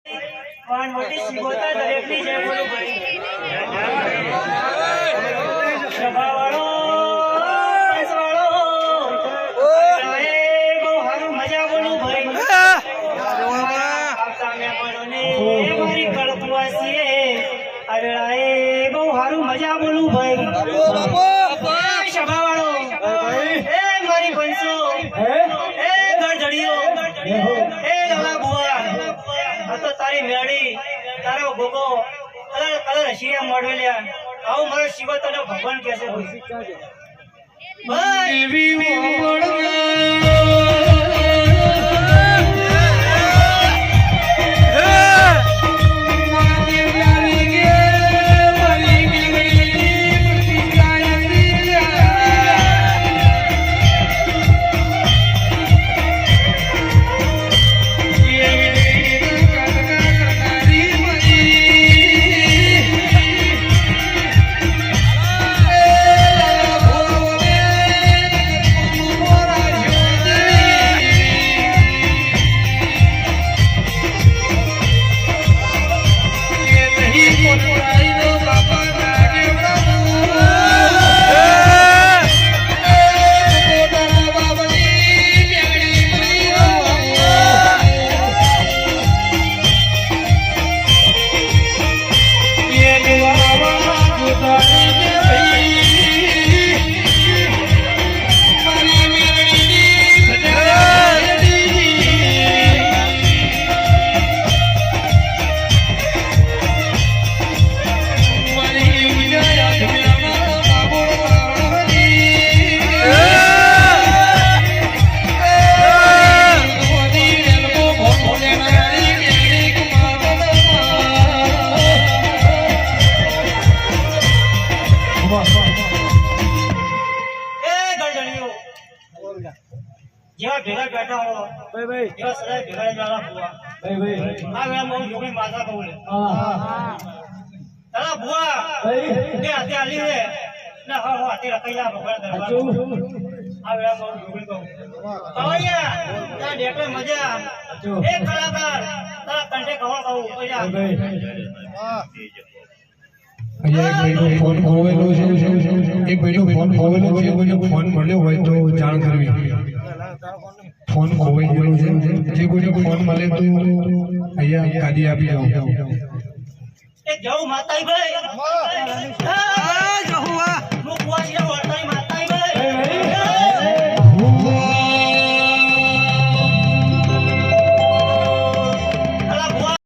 વાનવટી સિગોતા દરેકની જય બોલો ભાઈ સભાવાળો પૈસાવાળો એ બહુ સારું મજા બોલું ભાઈ આવતા મહેમાનોને મારી કળકવાસીએ આ એ બહુ સારું મજા બોલું ભાઈ સભાવાળો એ મારી બંસો એ ગળજડીઓ એ દલા બુઆ આ તો તારી મેળી તારો ગોગો કલર કલર હસીયા મોડવેલ્યા આવું મારો શિવ તને ભગવાન કહે છે ભાઈ એવી જેવા ભેગા બેઠા હો ભાઈ ભાઈ જેવા સદાય ભેગા જાલા બુઆ ભાઈ ભાઈ આ વેલા મો જોગી માથા બોલે હા તારા બુઆ ભાઈ ને આતે આલી રે ના હો આતે રકૈયા ભગવાન દરબાર આ વેલા મો જોગી કહું કવૈયા તા ડેટે મજા એક કલાકાર તારા કંઠે કહો કહું પૈસા ભાઈ અહીંયા એક ભાઈનો ફોન ખોવેલો છે એક ભાઈનો ફોન ખોવેલો છે કોઈને ફોન મળ્યો હોય તો જાણ કરવી ફોન ખોવાઈ ગયેલો છે જે કોઈને ફોન મળે તો અહીંયા ગાડી આપી જાઓ એ જવું માતાઈ ભાઈ હા જવું